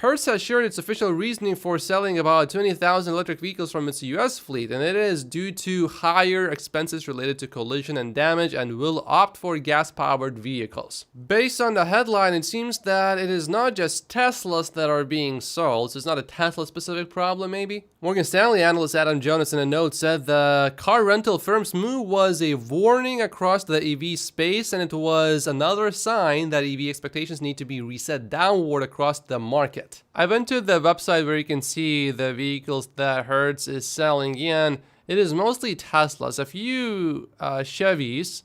Hertz has shared its official reasoning for selling about 20,000 electric vehicles from its US fleet, and it is due to higher expenses related to collision and damage, and will opt for gas-powered vehicles. Based on the headline, it seems that it is not just Teslas that are being sold, so it's not a Tesla-specific problem maybe? Morgan Stanley analyst Adam Jonas in a note said the car rental firm's move was a warning across the EV space, and it was another sign that EV expectations need to be reset downward across the market. I went to the website where you can see the vehicles that Hertz is selling in. It is mostly Teslas, a few Chevys,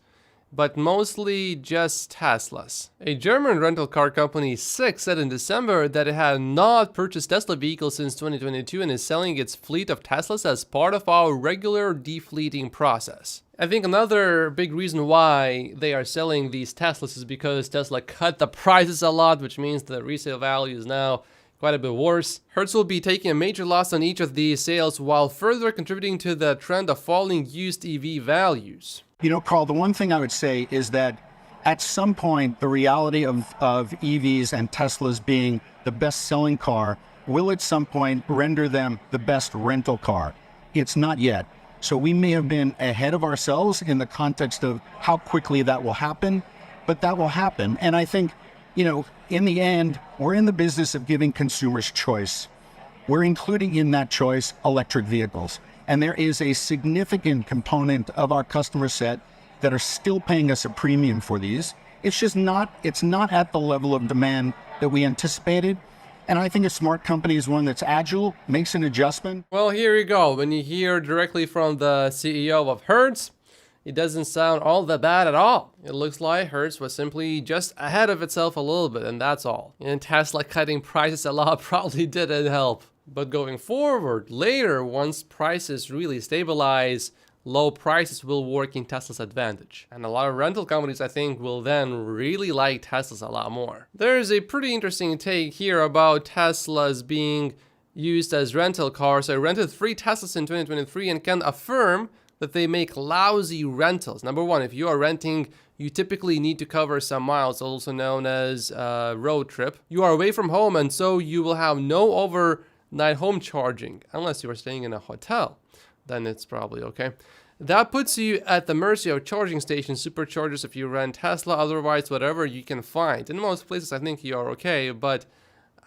but mostly just Teslas. A German rental car company, Sixt, said in December that it had not purchased Tesla vehicles since 2022 and is selling its fleet of Teslas as part of our regular defleeting process. I think another big reason why they are selling these Teslas is because Tesla cut the prices a lot, which means the resale value is now quite a bit worse. Hertz will be taking a major loss on each of these sales while further contributing to the trend of falling used EV values. You know, Carl, the one thing I would say is that at some point, the reality of EVs and Teslas being the best-selling car will at some point render them the best rental car. It's not yet. So we may have been ahead of ourselves in the context of how quickly that will happen, but that will happen. And I think, you know, in the end, we're in the business of giving consumers choice. We're including in that choice electric vehicles. And there is a significant component of our customer set that are still paying us a premium for these. It's just not, it's not at the level of demand that we anticipated. And I think a smart company is one that's agile, makes an adjustment. Well, here you go. When you hear directly from the CEO of Hertz, it doesn't sound all that bad at all. It looks like Hertz was simply just ahead of itself a little bit, and that's all. And Tesla cutting prices a lot probably didn't help. But going forward, later, once prices really stabilize, low prices will work in Tesla's advantage. And a lot of rental companies, I think, will then really like Teslas a lot more. There's a pretty interesting take here about Teslas being used as rental cars. I rented 3 Teslas in 2023 and can affirm that they make lousy rentals. Number one, if you are renting, you typically need to cover some miles, also known as a road trip. You are away from home, and so you will have no overnight home charging, unless you are staying in a hotel. Then it's probably okay. That puts you at the mercy of charging stations, superchargers if you rent Tesla, otherwise whatever you can find. In most places I think you are okay, but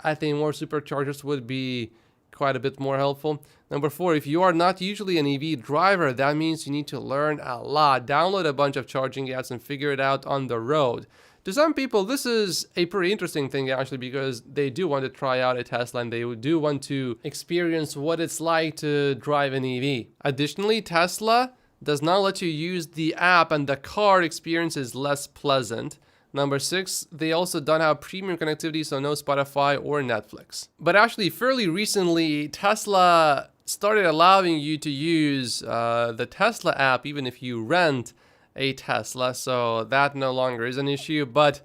I think more superchargers would be quite a bit more helpful. Number 4, if you are not usually an EV driver, that means you need to learn a lot. Download a bunch of charging apps and figure it out on the road. To some people, this is a pretty interesting thing actually, because they do want to try out a Tesla and they do want to experience what it's like to drive an EV. Additionally, Tesla does not let you use the app and the car experience is less pleasant. Number 6, they also don't have premium connectivity, so no Spotify or Netflix. But actually, fairly recently, Tesla started allowing you to use the Tesla app even if you rent a Tesla, so that no longer is an issue. But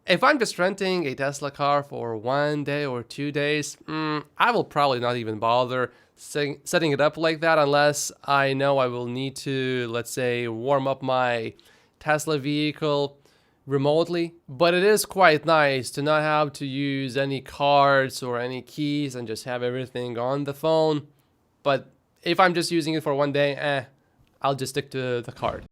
if I'm just renting a Tesla car for 1 day or 2 days, I will probably not even bother setting it up like that unless I know I will need to, let's say, warm up my Tesla vehicle remotely. But it is quite nice to not have to use any cards or any keys and just have everything on the phone. But if I'm just using it for 1 day, I'll just stick to the card.